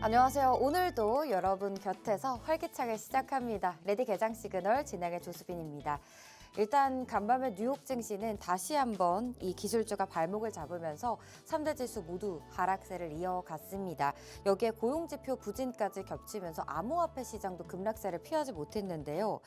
안녕하세요. 오늘도 여러분 곁에서 활기차게 시작합니다. 레디 개장 시그널 진행의 조수빈입니다. 일단 간밤에 뉴욕 증시는 다시 한번 이 기술주가 발목을 잡으면서 3대 지수 모두 하락세를 이어갔습니다. 여기에 고용지표 부진까지 겹치면서 암호화폐 시장도 급락세를 피하지 못했는데요.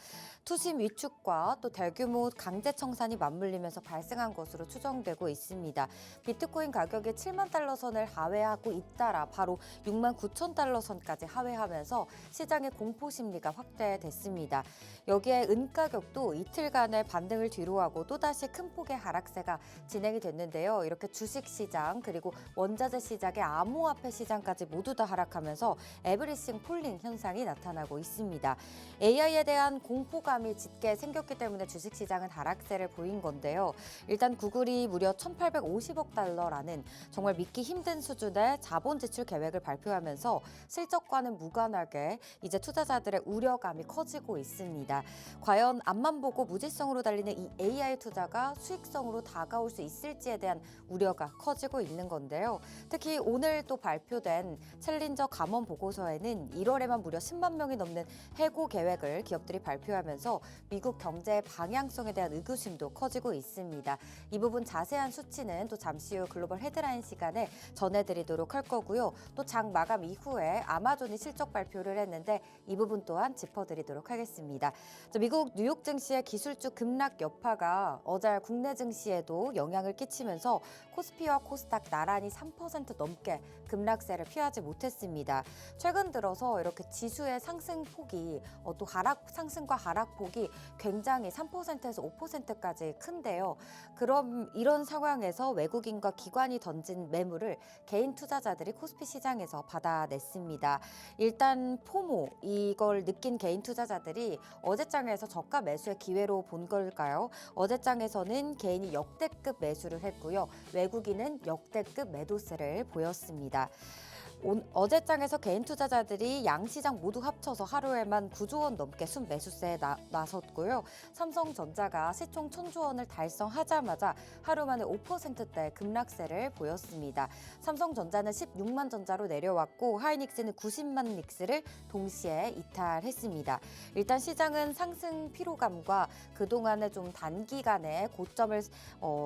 투심 위축과 또 대규모 강제 청산이 맞물리면서 발생한 것으로 추정되고 있습니다. 비트코인 가격이 7만 달러 선을 하회하고 잇따라 바로 6만 9천 달러 선까지 하회하면서 시장의 공포 심리가 확대됐습니다. 여기에 은 가격도 이틀간 반등을 뒤로하고 또다시 큰 폭의 하락세가 진행이 됐는데요. 이렇게 주식시장 그리고 원자재 시장의 암호화폐 시장까지 모두 다 하락하면서 에브리싱 폴링 현상이 나타나고 있습니다. AI에 대한 공포감이 짙게 생겼기 때문에 주식시장은 하락세를 보인 건데요. 일단 구글이 무려 1,850억 달러라는 정말 믿기 힘든 수준의 자본 지출 계획을 발표하면서 실적과는 무관하게 이제 투자자들의 우려감이 커지고 있습니다. 과연 앞만 보고 무지성으로 달리는 이 AI 투자가 수익성으로 다가올 수 있을지에 대한 우려가 커지고 있는 건데요. 특히 오늘 또 발표된 챌린저 감원 보고서에는 1월에만 무려 10만 명이 넘는 해고 계획을 기업들이 발표하면서 미국 경제의 방향성에 대한 의구심도 커지고 있습니다. 이 부분 자세한 수치는 또 잠시 후 글로벌 헤드라인 시간에 전해드리도록 할 거고요. 또 장 마감 이후에 아마존이 실적 발표를 했는데 이 부분 또한 짚어드리도록 하겠습니다. 미국 뉴욕 증시의 기술주 급락 여파가 어제 국내 증시에도 영향을 끼치면서 코스피와 코스닥 나란히 3% 넘게 급락세를 피하지 못했습니다. 최근 들어서 이렇게 지수의 상승폭이 또 상승과 하락폭이 굉장히 3%에서 5%까지 큰데요. 그럼 이런 상황에서 외국인과 기관이 던진 매물을 개인 투자자들이 코스피 시장에서 받아냈습니다. 일단 포모 이걸 느낀 개인 투자자들이 어제장에서 저가 매수의 기회로 본 걸까요? 어제장에서는 개인이 역대급 매수를 했고요. 외국인은 역대급 매도세를 보였습니다. 어제장에서 개인 투자자들이 양시장 모두 합쳐서 하루에만 9조 원 넘게 순매수세에 나섰고요. 삼성전자가 시총 1,000조 원을 달성하자마자 하루 만에 5%대 급락세를 보였습니다. 삼성전자는 16만 전자로 내려왔고 하이닉스는 90만 닉스를 동시에 이탈했습니다. 일단 시장은 상승 피로감과 그동안에 좀 단기간에 고점을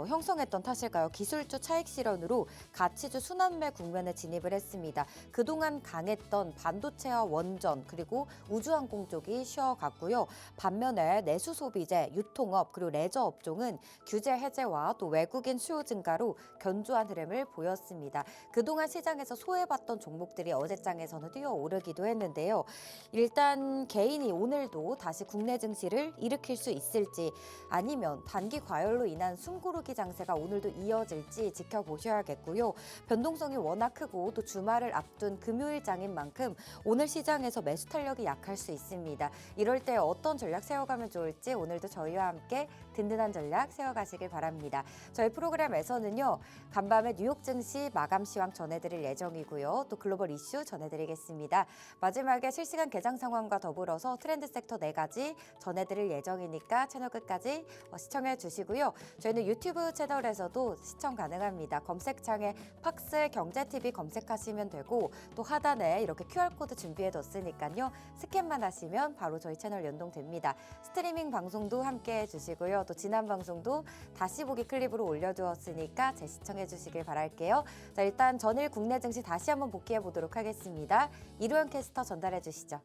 형성했던 탓일까요? 기술주 차익 실현으로 가치주 순환매 국면에 진입을 했습니다. 그동안 강했던 반도체와 원전 그리고 우주항공 쪽이 쉬어갔고요. 반면에 내수 소비재, 유통업 그리고 레저 업종은 규제 해제와 또 외국인 수요 증가로 견조한 흐름을 보였습니다. 그동안 시장에서 소외받던 종목들이 어제장에서는 뛰어오르기도 했는데요. 일단 개인이 오늘도 다시 국내 증시를 일으킬 수 있을지 아니면 단기 과열로 인한 숨고르기 장세가 오늘도 이어질지 지켜보셔야겠고요. 변동성이 워낙 크고 또 주말을 앞둔 금요일장인 만큼 오늘 시장에서 매수 탄력이 약할 수 있습니다. 이럴 때 어떤 전략 세워가면 좋을지 오늘도 저희와 함께 든든한 전략 세워가시길 바랍니다. 저희 프로그램에서는요. 간밤에 뉴욕 증시 마감 시황 전해드릴 예정이고요. 또 글로벌 이슈 전해드리겠습니다. 마지막에 실시간 개장 상황과 더불어서 트렌드 섹터 4가지 전해드릴 예정이니까 채널 끝까지 시청해 주시고요. 저희는 유튜브 채널에서도 시청 가능합니다. 검색창에 팍스 경제TV 검색하시면 되고 또 하단에 이렇게 QR코드 준비해뒀으니까요. 스캔만 하시면 바로 저희 채널 연동됩니다. 스트리밍 방송도 함께 해주시고요. 또 지난 방송도 다시 보기 클립으로 올려두었으니까 재시청해 주시길 바랄게요. 자, 일단 전일 국내 증시 다시 한번 복귀해 보도록 하겠습니다. 이루연 캐스터 전달해 주시죠.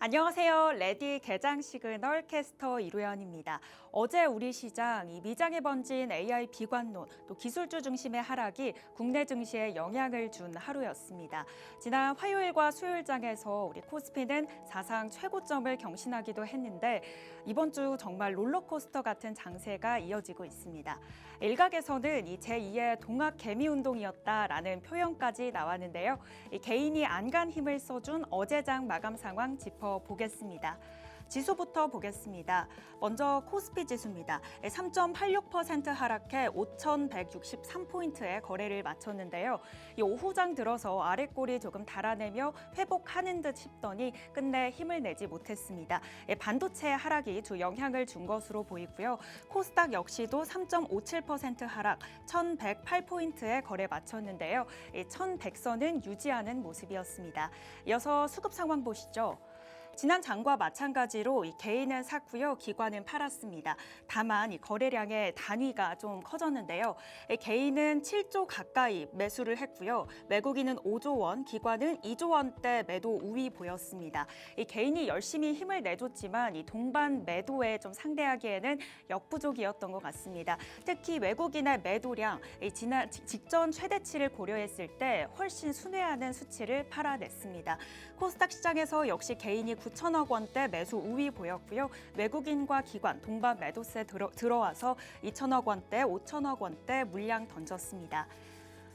안녕하세요. 레디 개장 시그널 캐스터 이루연입니다. 어제 우리 시장 이 미장에 번진 AI 비관론 또 기술주 중심의 하락이 국내 증시에 영향을 준 하루였습니다. 지난 화요일과 수요일장에서 우리 코스피는 사상 최고점을 경신하기도 했는데 이번 주 정말 롤러코스터 같은 장세가 이어지고 있습니다. 일각에서는 이 제2의 동학 개미 운동이었다라는 표현까지 나왔는데요. 이 개인이 안간 힘을 써준 어제장 마감 상황 짚어보겠습니다. 지수부터 보겠습니다. 먼저 코스피 지수입니다. 3.86% 하락해 5,163포인트에 거래를 마쳤는데요. 이 오후장 들어서 아랫골이 조금 달아내며 회복하는 듯 싶더니 끝내 힘을 내지 못했습니다. 반도체 하락이 주 영향을 준 것으로 보이고요. 코스닥 역시도 3.57% 하락, 1,108포인트에 거래 마쳤는데요. 1,100선은 유지하는 모습이었습니다. 이어서 수급 상황 보시죠. 지난 장과 마찬가지로 개인은 샀고요, 기관은 팔았습니다. 다만 거래량의 단위가 좀 커졌는데요. 개인은 7조 가까이 매수를 했고요. 외국인은 5조 원, 기관은 2조 원대 매도 우위 보였습니다. 개인이 열심히 힘을 내줬지만 동반 매도에 좀 상대하기에는 역부족이었던 것 같습니다. 특히 외국인의 매도량, 직전 최대치를 고려했을 때 훨씬 순회하는 수치를 팔아냈습니다. 코스닥 시장에서 역시 개인이 9천억 원대 매수 우위 보였고요. 외국인과 기관, 동반 매도세 들어와서 2천억 원대, 5천억 원대 물량 던졌습니다.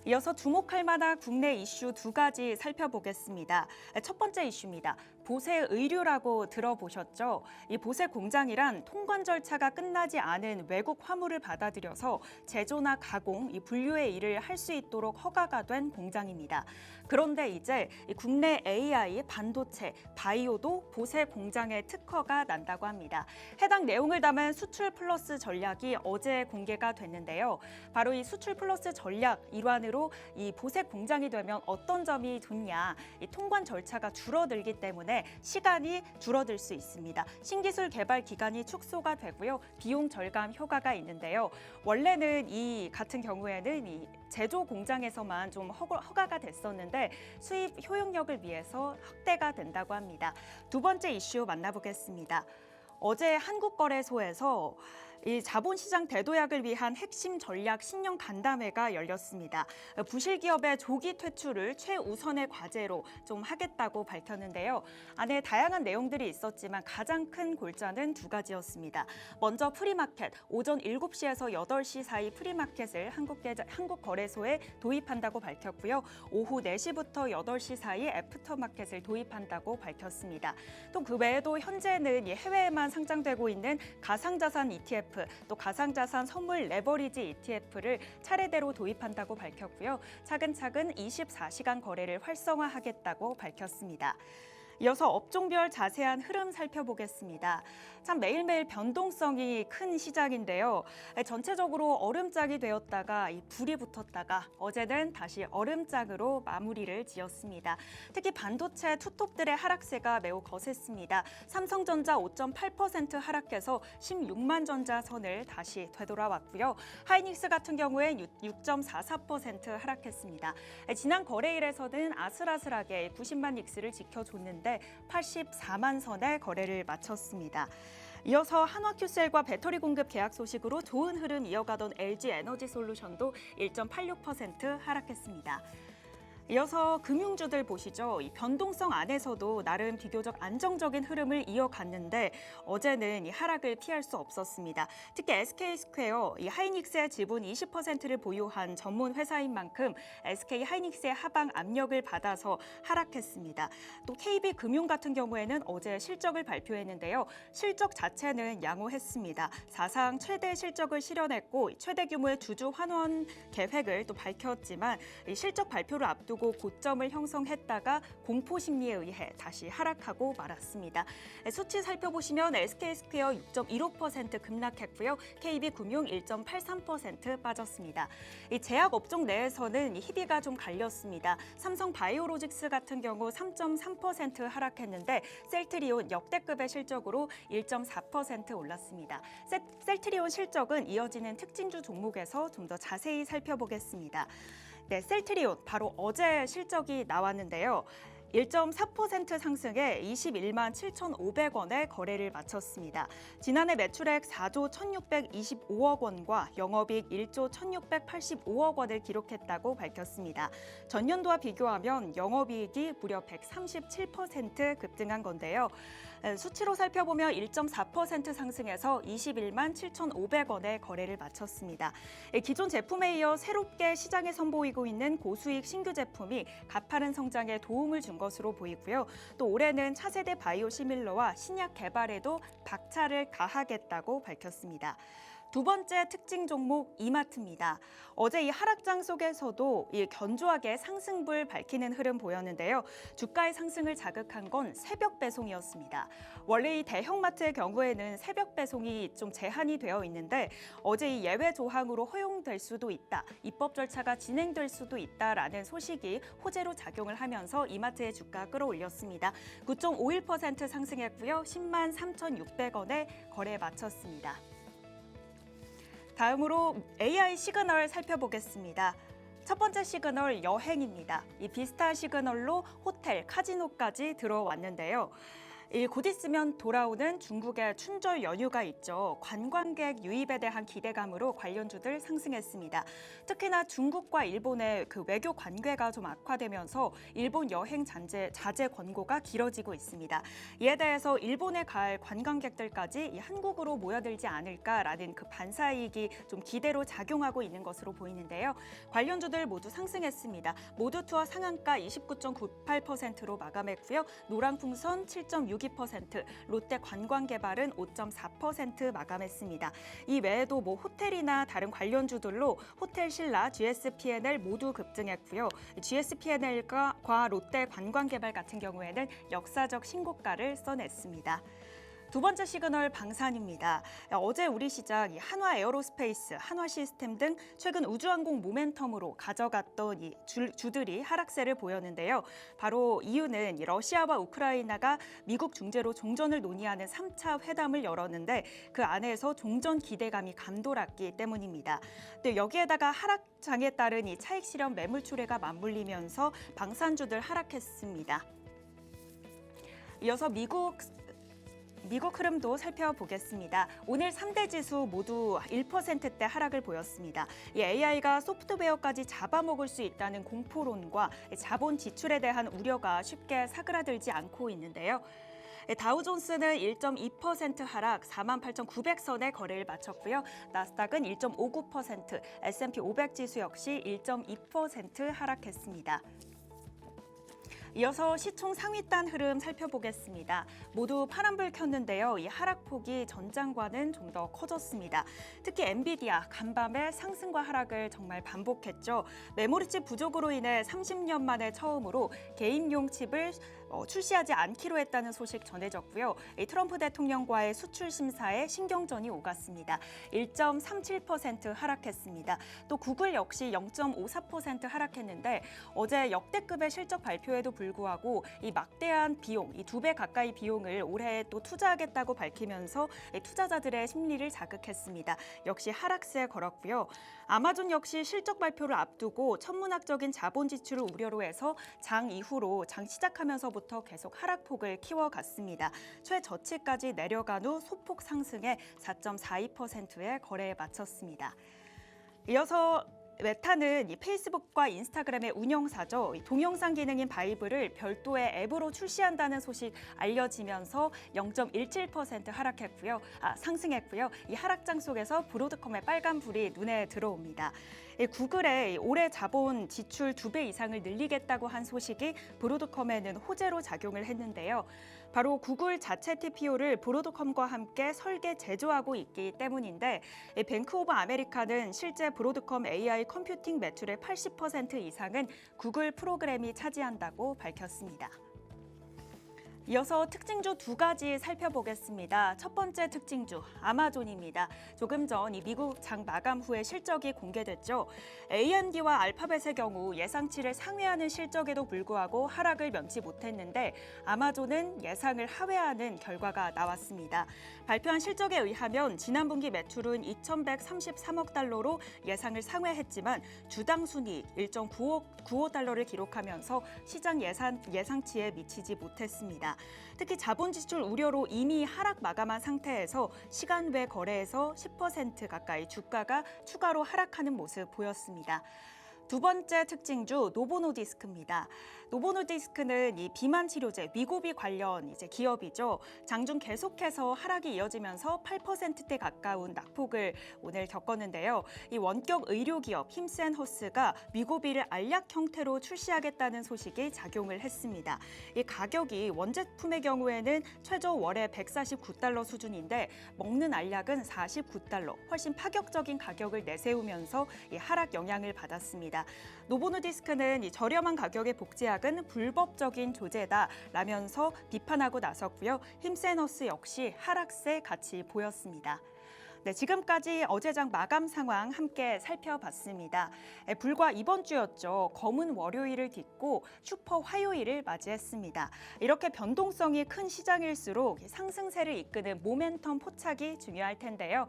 이어서 주목할 만한 국내 이슈 두 가지 살펴보겠습니다. 첫 번째 이슈입니다. 보세 의류라고 들어보셨죠? 이 보세 공장이란 통관 절차가 끝나지 않은 외국 화물을 받아들여서 제조나 가공, 분류의 일을 할 수 있도록 허가가 된 공장입니다. 그런데 이제 국내 AI, 반도체, 바이오도 보세 공장의 특허가 난다고 합니다. 해당 내용을 담은 수출 플러스 전략이 어제 공개가 됐는데요. 바로 이 수출 플러스 전략 일환으로 이 보세 공장이 되면 어떤 점이 좋냐? 이 통관 절차가 줄어들기 때문에 시간이 줄어들 수 있습니다. 신기술 개발 기간이 축소가 되고요. 비용 절감 효과가 있는데요. 원래는 이 같은 경우에는 이 제조 공장에서만 좀 허가가 됐었는데 수입 효용력을 위해서 확대가 된다고 합니다. 두 번째 이슈 만나보겠습니다. 어제 한국거래소에서 이 자본시장 대도약을 위한 핵심 전략 신년 간담회가 열렸습니다. 부실기업의 조기 퇴출을 최우선의 과제로 좀 하겠다고 밝혔는데요. 안에 다양한 내용들이 있었지만 가장 큰 골자는 두 가지였습니다. 먼저 프리마켓, 오전 7시에서 8시 사이 프리마켓을 한국거래소에 도입한다고 밝혔고요. 오후 4시부터 8시 사이 애프터마켓을 도입한다고 밝혔습니다. 또 그 외에도 현재는 해외에만 상장되고 있는 가상자산 ETF, 또 가상자산 선물 레버리지 ETF를 차례대로 도입한다고 밝혔고요. 차근차근 24시간 거래를 활성화하겠다고 밝혔습니다. 이어서 업종별 자세한 흐름 살펴보겠습니다. 참 매일매일 변동성이 큰 시장인데요. 전체적으로 얼음장이 되었다가 불이 붙었다가 어제는 다시 얼음장으로 마무리를 지었습니다. 특히 반도체 투톱들의 하락세가 매우 거셌습니다. 삼성전자 5.8% 하락해서 16만 전자 선을 다시 되돌아왔고요. 하이닉스 같은 경우에 6.44% 하락했습니다. 지난 거래일에서는 아슬아슬하게 90만 닉스를 지켜줬는데 84만 선의 거래를 마쳤습니다. 이어서 한화큐셀과 배터리 공급 계약 소식으로 좋은 흐름 이어가던 LG에너지솔루션도 1.86% 하락했습니다. 이어서 금융주들 보시죠. 이 변동성 안에서도 나름 비교적 안정적인 흐름을 이어갔는데 어제는 이 하락을 피할 수 없었습니다. 특히 SK스퀘어, 이 하이닉스의 지분 20%를 보유한 전문 회사인 만큼 SK 하이닉스의 하방 압력을 받아서 하락했습니다. 또 KB금융 같은 경우에는 어제 실적을 발표했는데요. 실적 자체는 양호했습니다. 사상 최대 실적을 실현했고 최대 규모의 주주 환원 계획을 또 밝혔지만 이 실적 발표를 앞두고 고점을 형성했다가 공포 심리에 의해 다시 하락하고 말았습니다. 수치 살펴보시면 SK스퀘어 6.15% 급락했고요. KB금융 1.83% 빠졌습니다. 이 제약 업종 내에서는 희비가 좀 갈렸습니다. 삼성 바이오로직스 같은 경우 3.3% 하락했는데 셀트리온 역대급의 실적으로 1.4% 올랐습니다. 셀트리온 실적은 이어지는 특징주 종목에서 좀 더 자세히 살펴보겠습니다. 네, 셀트리온 바로 어제 실적이 나왔는데요. 1.4% 상승해 21만 7,500원에 거래를 마쳤습니다. 지난해 매출액 4조 1,625억 원과 영업이익 1조 1,685억 원을 기록했다고 밝혔습니다. 전년도와 비교하면 영업이익이 무려 137% 급등한 건데요. 수치로 살펴보면 1.4% 상승해서 21만 7,500원에 거래를 마쳤습니다. 기존 제품에 이어 새롭게 시장에 선보이고 있는 고수익 신규 제품이 가파른 성장에 도움을 준 것으로 보이고요. 또 올해는 차세대 바이오 시밀러와 신약 개발에도 박차를 가하겠다고 밝혔습니다. 두 번째 특징 종목 이마트입니다. 어제 이 하락장 속에서도 이 견조하게 상승불 밝히는 흐름 보였는데요. 주가의 상승을 자극한 건 새벽 배송이었습니다. 원래 이 대형마트의 경우에는 새벽 배송이 좀 제한이 되어 있는데 어제 이 예외 조항으로 허용될 수도 있다, 입법 절차가 진행될 수도 있다라는 소식이 호재로 작용을 하면서 이마트의 주가 끌어올렸습니다. 9.51% 상승했고요. 10만 3,600원에 거래에 마쳤습니다. 다음으로 AI 시그널 살펴보겠습니다. 첫 번째 시그널 여행입니다. 이 비슷한 시그널로 호텔, 카지노까지 들어왔는데요. 곧 있으면 돌아오는 중국의 춘절 연휴가 있죠. 관광객 유입에 대한 기대감으로 관련주들 상승했습니다. 특히나 중국과 일본의 그 외교 관계가 좀 악화되면서 일본 여행 자제 권고가 길어지고 있습니다. 이에 대해서 일본에 갈 관광객들까지 한국으로 모여들지 않을까라는 그 반사이익이 좀 기대로 작용하고 있는 것으로 보이는데요. 관련주들 모두 상승했습니다. 모두 투어 상한가 29.98%로 마감했고요. 노랑풍선 7.62%, 롯데 관광개발은 5.4% 마감했습니다. 이 외에도 호텔이나 다른 관련주들로 호텔신라, GSP&L 모두 급등했고요. GSP&L과 롯데 관광개발 같은 경우에는 역사적 신고가를 써냈습니다. 두 번째 시그널 방산입니다. 어제 우리 시장 한화 에어로스페이스, 한화 시스템 등 최근 우주항공 모멘텀으로 가져갔던 이 주들이 하락세를 보였는데요. 바로 이유는 러시아와 우크라이나가 미국 중재로 종전을 논의하는 3차 회담을 열었는데 그 안에서 종전 기대감이 감돌았기 때문입니다. 또 여기에다가 하락장에 따른 이 차익 실현 매물 출회가 맞물리면서 방산주들 하락했습니다. 이어서 미국 흐름도 살펴보겠습니다. 오늘 3대 지수 모두 1%대 하락을 보였습니다. 이 AI가 소프트웨어까지 잡아먹을 수 있다는 공포론과 자본 지출에 대한 우려가 쉽게 사그라들지 않고 있는데요. 다우존스는 1.2% 하락 48,900선에 거래를 마쳤고요. 나스닥은 1.59%, S&P 500 지수 역시 1.2% 하락했습니다. 이어서 시총 상위단 흐름 살펴보겠습니다. 모두 파란불 켰는데요. 이 하락폭이 전장과는 좀 더 커졌습니다. 특히 엔비디아 간밤에 상승과 하락을 정말 반복했죠. 메모리칩 부족으로 인해 30년 만에 처음으로 개인용 칩을 출시하지 않기로 했다는 소식 전해졌고요. 트럼프 대통령과의 수출 심사에 신경전이 오갔습니다. 1.37% 하락했습니다. 또 구글 역시 0.54% 하락했는데 어제 역대급의 실적 발표에도 불구하고 이 막대한 비용, 이 2배 가까이 비용을 올해 또 투자하겠다고 밝히면서 투자자들의 심리를 자극했습니다. 역시 하락세에 걸었고요. 아마존 역시 실적 발표를 앞두고 천문학적인 자본 지출을 우려로 해서 장 이후로 장 시작하면서부터 계속 하락폭을 키워갔습니다. 최저치까지 내려간 후 소폭 상승해 4.42%의 거래에 마쳤습니다. 이어서 메타는 이 페이스북과 인스타그램의 운영사죠. 동영상 기능인 바이블을 별도의 앱으로 출시한다는 소식 알려지면서 0.17% 상승했고요. 이 하락장 속에서 브로드컴의 빨간불이 눈에 들어옵니다. 구글의 올해 자본 지출 2배 이상을 늘리겠다고 한 소식이 브로드컴에는 호재로 작용을 했는데요. 바로 구글 자체 TPO를 브로드컴과 함께 설계 제조하고 있기 때문인데 뱅크 오브 아메리카는 실제 브로드컴 AI 컴퓨팅 매출의 80% 이상은 구글 프로그램이 차지한다고 밝혔습니다. 이어서 특징주 2가지 살펴보겠습니다. 첫 번째 특징주, 아마존입니다. 조금 전 이 미국 장 마감 후에 실적이 공개됐죠. AMD와 알파벳의 경우 예상치를 상회하는 실적에도 불구하고 하락을 면치 못했는데 아마존은 예상을 하회하는 결과가 나왔습니다. 발표한 실적에 의하면 지난 분기 매출은 2,133억 달러로 예상을 상회했지만 주당 순이익 1.95 달러를 기록하면서 시장 예상치에 미치지 못했습니다. 특히 자본 지출 우려로 이미 하락 마감한 상태에서 시간 외 거래에서 10% 가까이 주가가 추가로 하락하는 모습 보였습니다. 두 번째 특징주 노보노디스크입니다. 노보노디스크는 이 비만 치료제 위고비 관련 기업이죠. 장중 계속해서 하락이 이어지면서 8%대 가까운 낙폭을 오늘 겪었는데요. 이 원격 의료 기업 힘센허스가 위고비를 알약 형태로 출시하겠다는 소식이 작용을 했습니다. 이 가격이 원제품의 경우에는 최저 월에 $149 수준인데 먹는 알약은 $49, 훨씬 파격적인 가격을 내세우면서 이 하락 영향을 받았습니다. 노보노디스크는 이 저렴한 가격의 복제약은 불법적인 조제다라면서 비판하고 나섰고요. 힘센허스 역시 하락세 같이 보였습니다. 네, 지금까지 어제장 마감 상황 함께 살펴봤습니다. 불과 이번 주였죠. 검은 월요일을 딛고 슈퍼 화요일을 맞이했습니다. 이렇게 변동성이 큰 시장일수록 상승세를 이끄는 모멘텀 포착이 중요할 텐데요.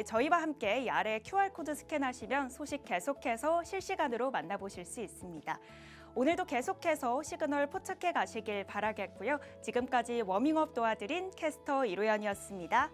저희와 함께 이 아래 QR코드 스캔하시면 소식 계속해서 실시간으로 만나보실 수 있습니다. 오늘도 계속해서 시그널 포착해 가시길 바라겠고요. 지금까지 워밍업 도와드린 캐스터 이로연이었습니다.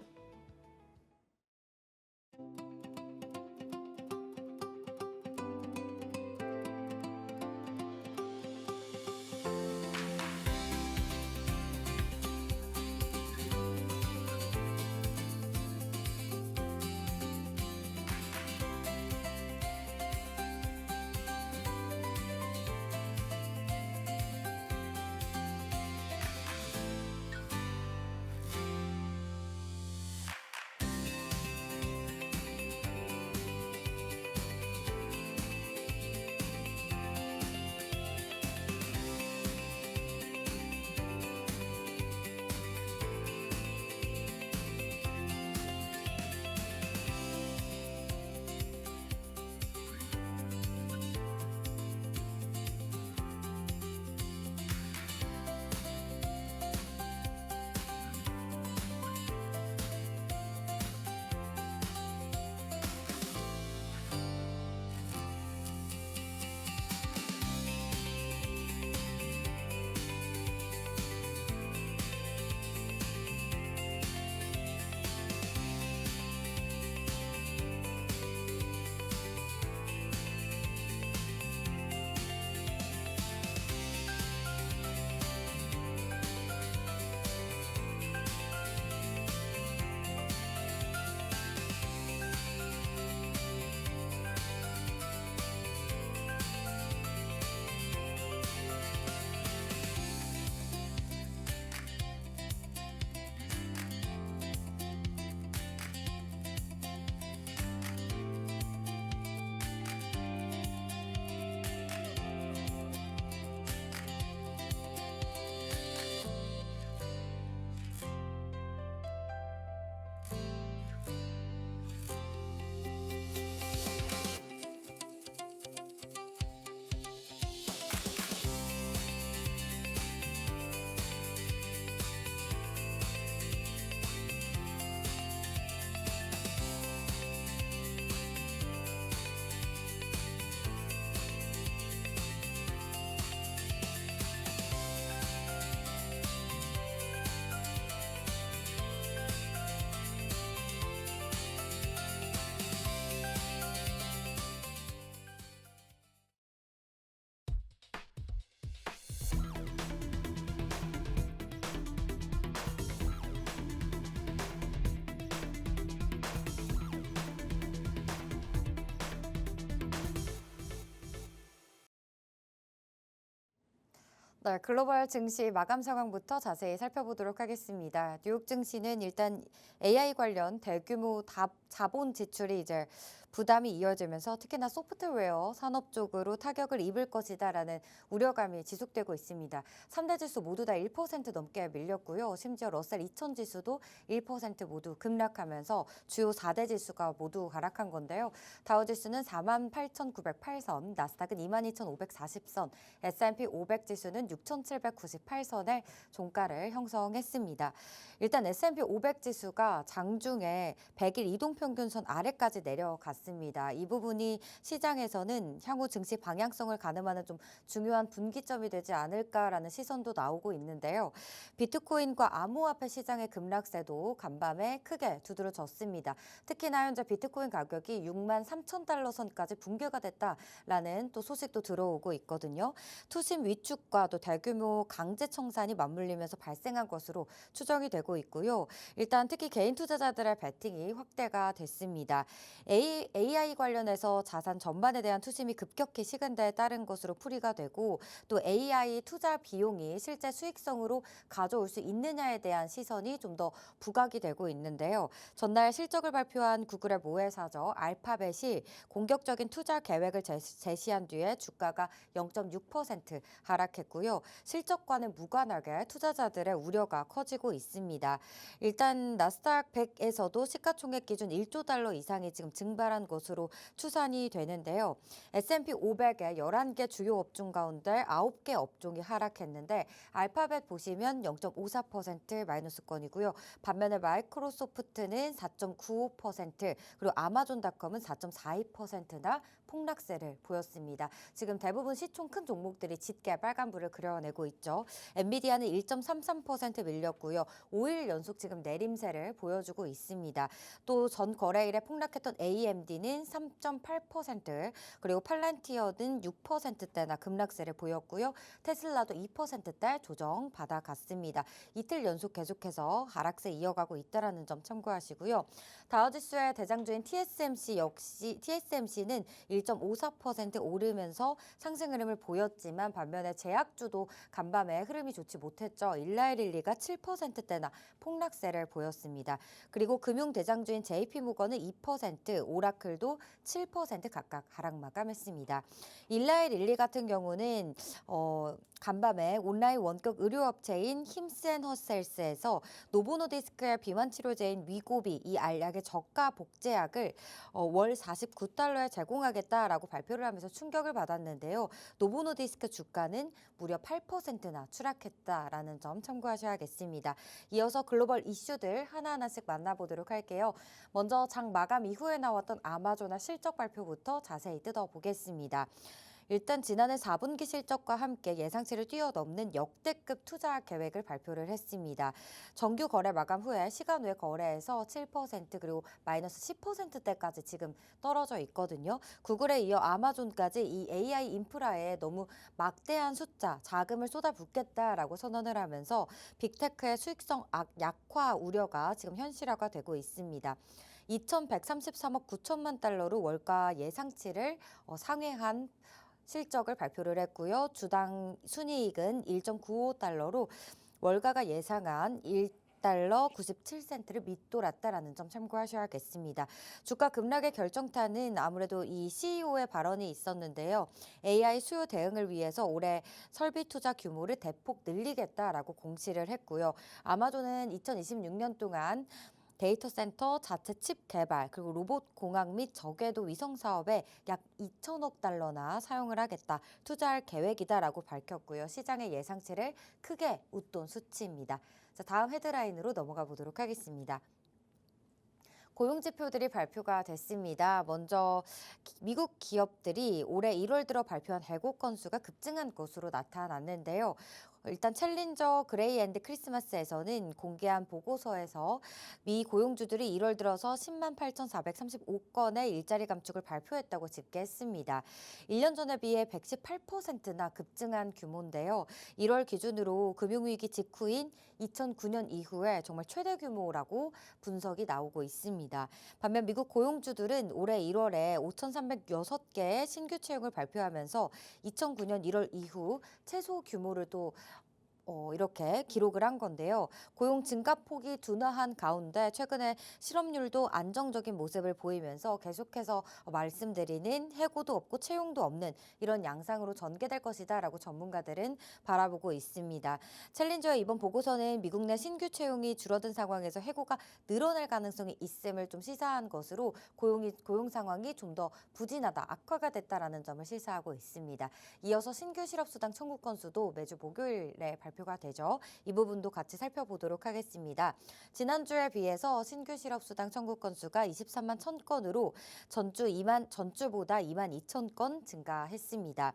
네, 글로벌 증시 마감 상황부터 자세히 살펴보도록 하겠습니다. 뉴욕 증시는 일단 AI 관련 대규모 자본 지출이 이제 부담이 이어지면서 특히나 소프트웨어 산업 쪽으로 타격을 입을 것이다라는 우려감이 지속되고 있습니다. 3대 지수 모두 다 1% 넘게 밀렸고요. 심지어 러셀 2000 지수도 1% 모두 급락하면서 주요 4대 지수가 모두 하락한 건데요. 다우지수는 48,908선, 나스닥은 22,540선, S&P 500 지수는 6,798선의 종가를 형성했습니다. 일단 S&P 500 지수가 장중에 100일 이동평균선 아래까지 내려갔습니다. 같습니다. 이 부분이 시장에서는 향후 증시 방향성을 가늠하는 좀 중요한 분기점이 되지 않을까라는 시선도 나오고 있는데요. 비트코인과 암호화폐 시장의 급락세도 간밤에 크게 두드러졌습니다. 특히나 현재 비트코인 가격이 6만 3천 달러 선까지 붕괴가 됐다라는 또 소식도 들어오고 있거든요. 투심 위축과 또 대규모 강제 청산이 맞물리면서 발생한 것으로 추정이 되고 있고요. 일단 특히 개인 투자자들의 베팅이 확대가 됐습니다. AI 관련해서 자산 전반에 대한 투심이 급격히 식은 데에 따른 것으로 풀이가 되고 또 AI 투자 비용이 실제 수익성으로 가져올 수 있느냐에 대한 시선이 좀 더 부각이 되고 있는데요. 전날 실적을 발표한 구글의 모회사죠. 알파벳이 공격적인 투자 계획을 제시한 뒤에 주가가 0.6% 하락했고요. 실적과는 무관하게 투자자들의 우려가 커지고 있습니다. 일단 나스닥 100에서도 시가총액 기준 1조 달러 이상이 지금 증발한 것으로 추산이 되는데요. S&P 500의 11개 주요 업종 가운데 9개 업종이 하락했는데 알파벳 보시면 0.54% 마이너스권이고요. 반면에 마이크로소프트는 4.95% 그리고 아마존닷컴은 4.42%나 폭락세를 보였습니다. 지금 대부분 시총 큰 종목들이 짙게 빨간불을 그려내고 있죠. 엔비디아는 1.33% 밀렸고요. 5일 연속 지금 내림세를 보여주고 있습니다. 또 전 거래일에 폭락했던 AMD는 3.8% 그리고 팔란티어는 6%대나 급락세를 보였고요. 테슬라도 2%대 조정 받아갔습니다. 이틀 연속 계속해서 하락세 이어가고 있다는 점 참고하시고요. 다우지수의 대장주인 TSMC는 1.54% 오르면서 상승 흐름을 보였지만 반면에 제약주도 간밤에 흐름이 좋지 못했죠. 일라이릴리가 7%대나 폭락세를 보였습니다. 그리고 금융 대장주인 JP모건은 2%, 오라클도 7% 각각 하락 마감했습니다. 일라이릴리 같은 경우는 간밤에 온라인 원격 의료업체인 힘스앤허셀스에서 노보노디스크의 비만 치료제인 위고비 이 알약의 저가 복제약을 월 49달러에 제공하겠다라고 발표를 하면서 충격을 받았는데요. 노보노디스크 주가는 무려 8%나 추락했다라는 점 참고하셔야겠습니다. 이어서 글로벌 이슈들 하나하나씩 만나보도록 할게요. 먼저 장 마감 이후에 나왔던 아마존의 실적 발표부터 자세히 뜯어보겠습니다. 일단 지난해 4분기 실적과 함께 예상치를 뛰어넘는 역대급 투자 계획을 발표를 했습니다. 정규 거래 마감 후에 시간 외 거래에서 7% 그리고 마이너스 10%대까지 지금 떨어져 있거든요. 구글에 이어 아마존까지 이 AI 인프라에 너무 막대한 숫자, 자금을 쏟아붓겠다라고 선언을 하면서 빅테크의 수익성 약화 우려가 지금 현실화가 되고 있습니다. 2,133억 9천만 달러로 월가 예상치를 상회한 실적을 발표를 했고요. 주당 순이익은 1.95달러로 월가가 예상한 1달러 97센트를 밑돌았다라는 점 참고하셔야겠습니다. 주가 급락의 결정타는 아무래도 이 CEO의 발언이 있었는데요. AI 수요 대응을 위해서 올해 설비 투자 규모를 대폭 늘리겠다라고 공시를 했고요. 아마존은 2026년 동안 데이터 센터, 자체 칩 개발, 그리고 로봇 공학 및 저궤도 위성 사업에 약 2천억 달러나 사용을 하겠다, 투자할 계획이다라고 밝혔고요. 시장의 예상치를 크게 웃돈 수치입니다. 자, 다음 헤드라인으로 넘어가 보도록 하겠습니다. 고용 지표들이 발표가 됐습니다. 먼저 미국 기업들이 올해 1월 들어 발표한 해고 건수가 급증한 것으로 나타났는데요. 일단 챌린저 그레이 앤드 크리스마스에서는 공개한 보고서에서 미 고용주들이 1월 들어서 10만 8,435건의 일자리 감축을 발표했다고 집계했습니다. 1년 전에 비해 118%나 급증한 규모인데요. 1월 기준으로 금융위기 직후인 2009년 이후에 정말 최대 규모라고 분석이 나오고 있습니다. 반면 미국 고용주들은 올해 1월에 5,306개의 신규 채용을 발표하면서 2009년 1월 이후 최소 규모를 또 이렇게 기록을 한 건데요. 고용 증가폭이 둔화한 가운데 최근에 실업률도 안정적인 모습을 보이면서 계속해서 말씀드리는 해고도 없고 채용도 없는 이런 양상으로 전개될 것이다라고 전문가들은 바라보고 있습니다. 챌린저의 이번 보고서는 미국 내 신규 채용이 줄어든 상황에서 해고가 늘어날 가능성이 있음을 좀 시사한 것으로 고용 상황이 좀 더 부진하다, 악화가 됐다라는 점을 시사하고 있습니다. 이어서 신규 실업수당 청구 건수도 매주 목요일에 발표됩니다. 발표가 되죠. 이 부분도 같이 살펴보도록 하겠습니다. 지난주에 비해서 신규 실업수당 청구 건수가 23만 1,000건으로 전주보다 2만 2천 건 증가했습니다.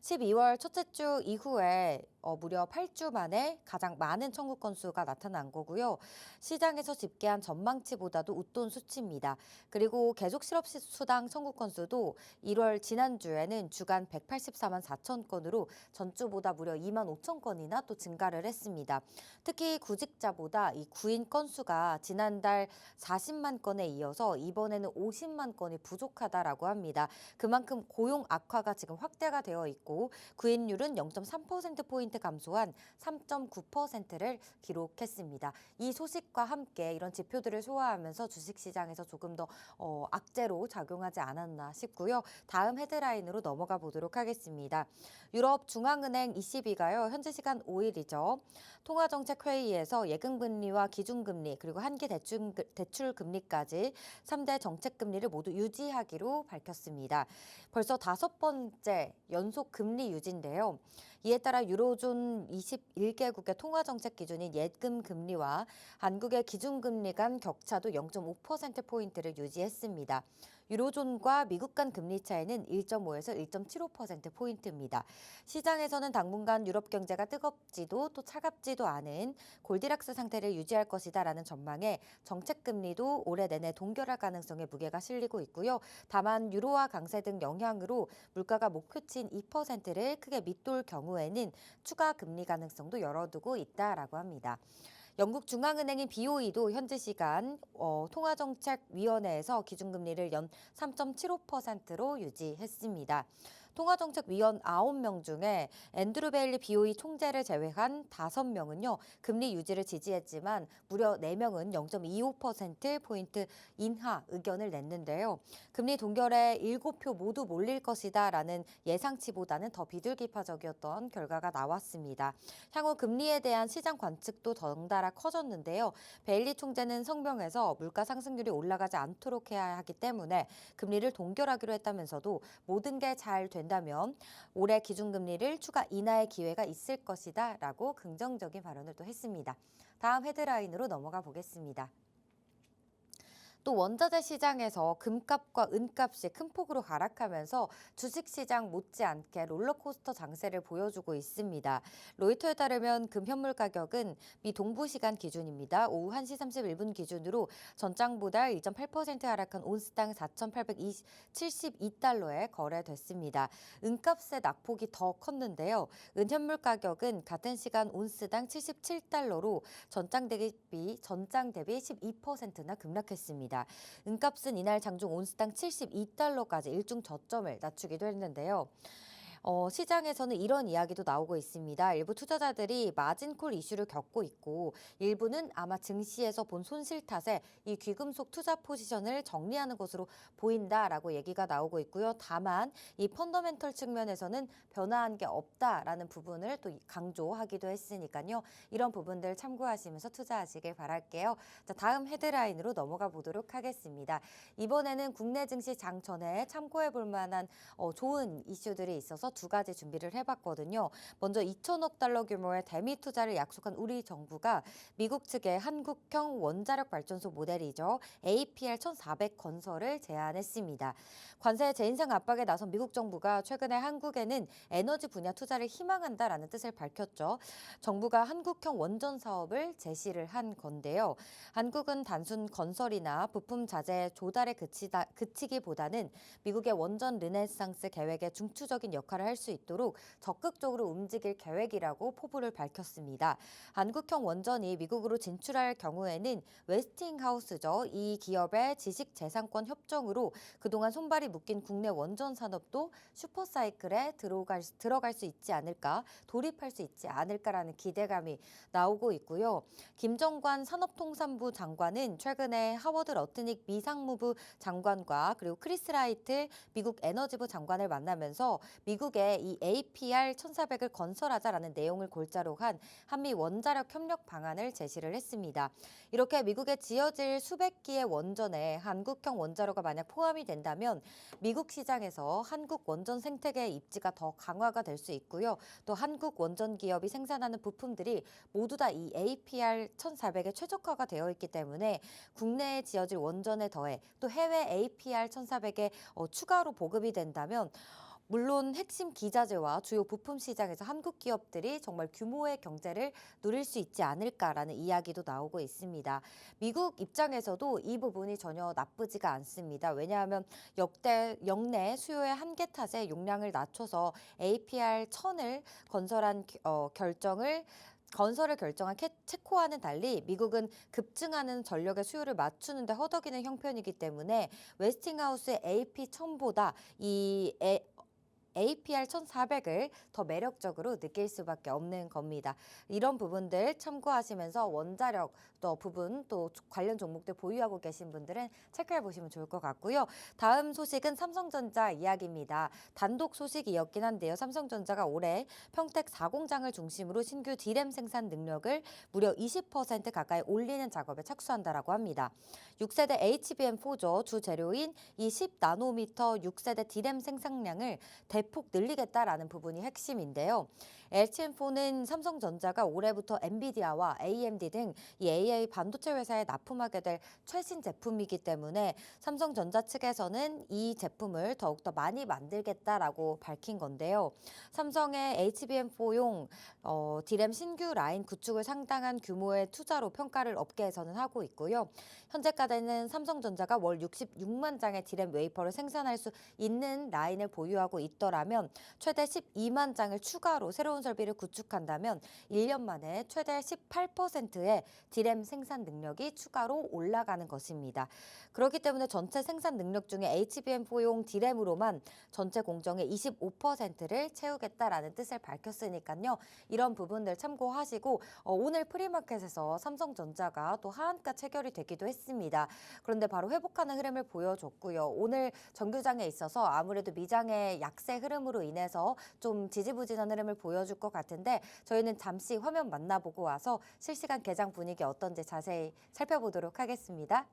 12월 첫째 주 이후에 무려 8주 만에 가장 많은 청구 건수가 나타난 거고요. 시장에서 집계한 전망치보다도 웃돈 수치입니다. 그리고 계속 실업수당 청구 건수도 1월 지난주에는 주간 184만 4천 건으로 전주보다 무려 2만 5천 건이나 또 증가를 했습니다. 특히 구직자보다 이 구인 건수가 지난달 40만 건에 이어서 이번에는 50만 건이 부족하다라고 합니다. 그만큼 고용 악화가 지금 확대가 되어 있고 구인율은 0.3%포인트 감소한 3.9%를 기록했습니다. 이 소식과 함께 이런 지표들을 소화하면서 주식시장에서 조금 더 악재로 작용하지 않았나 싶고요. 다음 헤드라인으로 넘어가 보도록 하겠습니다. 유럽 중앙은행 ECB가요. 현지 시간 5일이죠. 통화정책회의에서 예금금리와 기준금리 그리고 한기 대출금리까지 3대 정책금리를 모두 유지하기로 밝혔습니다. 벌써 5번째 연속 금리 유지인데요. 이에 따라 유로존 21개국의 통화정책 기준인 예금금리와 한국의 기준금리 간 격차도 0.5%포인트를 유지했습니다. 유로존과 미국 간 금리 차이는 1.5에서 1.75%포인트입니다. 시장에서는 당분간 유럽 경제가 뜨겁지도 또 차갑지도 않은 골디락스 상태를 유지할 것이다라는 전망에 정책 금리도 올해 내내 동결할 가능성에 무게가 실리고 있고요. 다만 유로화 강세 등 영향으로 물가가 목표치인 2%를 크게 밑돌 경우에는 추가 금리 가능성도 열어두고 있다라고 합니다. 영국 중앙은행인 BOE도 현지 시간 통화정책위원회에서 기준금리를 연 3.75%로 유지했습니다. 통화정책위원 9명 중에 앤드루 베일리 BOE 총재를 제외한 5명은요. 금리 유지를 지지했지만 무려 4명은 0.25%포인트 인하 의견을 냈는데요. 금리 동결에 7표 모두 몰릴 것이다라는 예상치보다는 더 비둘기파적이었던 결과가 나왔습니다. 향후 금리에 대한 시장 관측도 덩달아 커졌는데요. 베일리 총재는 성명에서 물가 상승률이 올라가지 않도록 해야 하기 때문에 금리를 동결하기로 했다면서도 모든 게 잘 된다면 올해 기준금리를 추가 인하의 기회가 있을 것이다 라고 긍정적인 발언을 또 했습니다. 다음 헤드라인으로 넘어가 보겠습니다. 또 원자재 시장에서 금값과 은값이 큰 폭으로 하락하면서 주식시장 못지않게 롤러코스터 장세를 보여주고 있습니다. 로이터에 따르면 금 현물 가격은 미 동부 시간 기준입니다. 오후 1시 31분 기준으로 전장보다 1.8% 하락한 온스당 4,872달러에 거래됐습니다. 은값의 낙폭이 더 컸는데요. 은현물 가격은 같은 시간 온스당 77달러로 전장 대비 12%나 급락했습니다. 은값은 이날 장중 온스당 72달러까지 일중 저점을 낮추기도 했는데요. 시장에서는 이런 이야기도 나오고 있습니다. 일부 투자자들이 마진콜 이슈를 겪고 있고 일부는 아마 증시에서 본 손실 탓에 이 귀금속 투자 포지션을 정리하는 것으로 보인다라고 얘기가 나오고 있고요. 다만 이 펀더멘털 측면에서는 변화한 게 없다라는 부분을 또 강조하기도 했으니까요. 이런 부분들 참고하시면서 투자하시길 바랄게요. 자, 다음 헤드라인으로 넘어가 보도록 하겠습니다. 이번에는 국내 증시 장 전에 참고해 볼 만한 좋은 이슈들이 있어서 두 가지 준비를 해봤거든요. 먼저 2천억 달러 규모의 대미 투자를 약속한 우리 정부가 미국 측에 한국형 원자력 발전소 모델이죠. APR 1400 건설을 제안했습니다. 관세 재인상 압박에 나선 미국 정부가 최근에 한국에는 에너지 분야 투자를 희망한다라는 뜻을 밝혔죠. 정부가 한국형 원전 사업을 제시를 한 건데요. 한국은 단순 건설이나 부품 자재 조달에 그치기보다는 미국의 원전 르네상스 계획에 중추적인 역할을 할 수 있도록 적극적으로 움직일 계획이라고 포부를 밝혔습니다. 한국형 원전이 미국으로 진출할 경우에는 웨스팅하우스죠. 이 기업의 지식재산권 협정으로 그동안 손발이 묶인 국내 원전 산업도 슈퍼사이클에 들어갈 수 있지 않을까, 돌입할 수 있지 않을까라는 기대감이 나오고 있고요. 김정관 산업통상부 장관은 최근에 하워드 러트닉 미 상무부 장관과 그리고 크리스 라이트 미국 에너지부 장관을 만나면서 미국 미국에 이 APR 1400을 건설하자라는 내용을 골자로 한 한미 원자력 협력 방안을 제시를 했습니다. 이렇게 미국에 지어질 수백 기의 원전에 한국형 원자로가 만약 포함이 된다면 미국 시장에서 한국 원전 생태계의 입지가 더 강화가 될 수 있고요. 또 한국 원전 기업이 생산하는 부품들이 모두 다 이 APR 1400에 최적화가 되어 있기 때문에 국내에 지어질 원전에 더해 또 해외 APR 1400에 추가로 보급이 된다면 물론 핵심 기자재와 주요 부품 시장에서 한국 기업들이 정말 규모의 경제를 누릴 수 있지 않을까라는 이야기도 나오고 있습니다. 미국 입장에서도 이 부분이 전혀 나쁘지가 않습니다. 왜냐하면 역내 수요의 한계 탓에 용량을 낮춰서 APR 1000을 건설을 결정한 체코와는 달리 미국은 급증하는 전력의 수요를 맞추는 데 허덕이는 형편이기 때문에 웨스팅하우스의 AP1000보다 이 APR 1400을 더 매력적으로 느낄 수밖에 없는 겁니다. 이런 부분들 참고하시면서 원자력 또 부분 또 관련 종목들 보유하고 계신 분들은 체크해 보시면 좋을 것 같고요. 다음 소식은 삼성전자 이야기입니다. 단독 소식이었긴 한데요. 삼성전자가 올해 평택 4공장을 중심으로 신규 D램 생산 능력을 무려 20% 가까이 올리는 작업에 착수한다라고 합니다. 6세대 HBM4죠. 주 재료인 이 10나노미터 6세대 D램 생산량을 대폭 늘리겠다라는 부분이 핵심인데요. HBM4는 삼성전자가 올해부터 엔비디아와 AMD 등 이 AI 반도체 회사에 납품하게 될 최신 제품이기 때문에 삼성전자 측에서는 이 제품을 더욱더 많이 만들겠다라고 밝힌 건데요. 삼성의 HBM4용 D램 신규 라인 구축을 상당한 규모의 투자로 평가를 업계에서는 하고 있고요. 현재까지는 삼성전자가 월 66만 장의 D램 웨이퍼를 생산할 수 있는 라인을 보유하고 있더라면 최대 12만 장을 추가로 새로운 설비를 구축한다면 1년 만에 최대 18%의 D램 생산 능력이 추가로 올라가는 것입니다. 그렇기 때문에 전체 생산 능력 중에 HBM4용 D램으로만 전체 공정의 25%를 채우겠다라는 뜻을 밝혔으니까요. 이런 부분들 참고하시고 오늘 프리마켓에서 삼성전자가 또 하한가 체결이 되기도 했습니다. 그런데 바로 회복하는 흐름을 보여줬고요. 오늘 정규장에 있어서 아무래도 미장의 약세 흐름으로 인해서 좀 지지부진한 흐름을 보여줄 것 같은데 저희는 잠시 화면 만나보고 와서 실시간 개장 분위기 어떤지 자세히 살펴보도록 하겠습니다.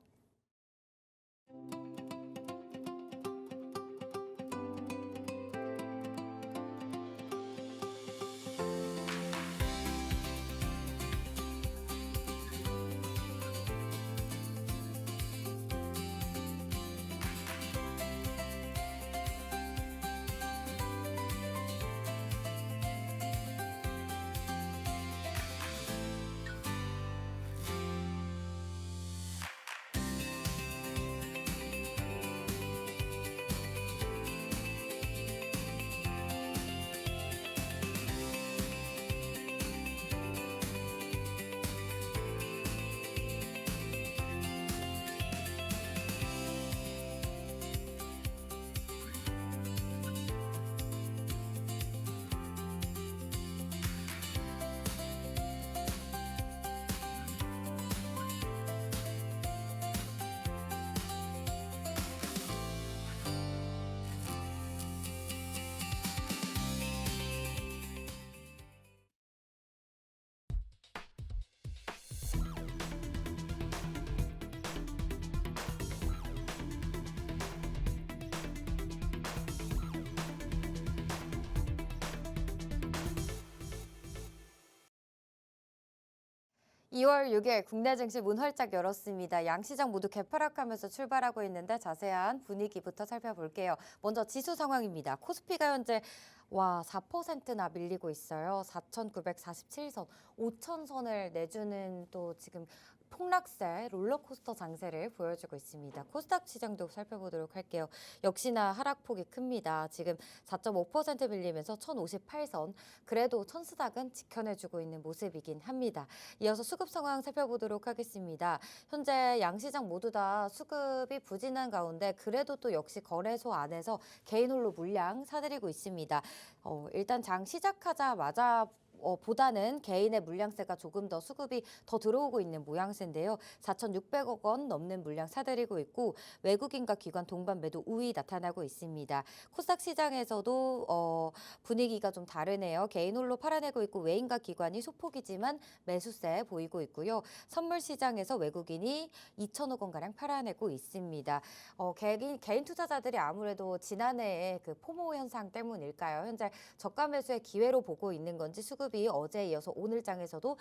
(2월 6일) 국내 증시 문 활짝 열었습니다. 양시장 모두 개파락하면서 출발하고 있는데 자세한 분위기부터 살펴볼게요. 먼저 지수 상황입니다. 코스피가 현재 4%나 밀리고 있어요. 4,947선, 5,000선을 내주는 또 지금 폭락세 롤러코스터 장세를 보여주고 있습니다. 코스닥 시장도 살펴보도록 할게요. 역시나 하락폭이 큽니다. 지금 4.5% 밀리면서 1,058선, 그래도 천스닥은 지켜내주고 있는 모습이긴 합니다. 이어서 수급 상황 살펴보도록 하겠습니다. 현재 양시장 모두 다 수급이 부진한 가운데 그래도 또 역시 거래소 안에서 개인 홀로 물량 사들이고 있습니다. 일단 장 시작하자마자 보다는 개인의 물량세가 조금 더 수급이 더 들어오고 있는 모양새인데요. 4,600억 원 넘는 물량 사들이고 있고 외국인과 기관 동반 매도 우위 나타나고 있습니다. 코스닥 시장에서도 분위기가 좀 다르네요. 개인 홀로 팔아내고 있고 외인과 기관이 소폭이지만 매수세 보이고 있고요. 선물 시장에서 외국인이 2천억 원가량 팔아내고 있습니다. 개인 투자자들이 아무래도 지난해에 그 포모 현상 때문일까요? 현재 저가 매수의 기회로 보고 있는 건지 수급이 어제에 이어서 오늘 장에서도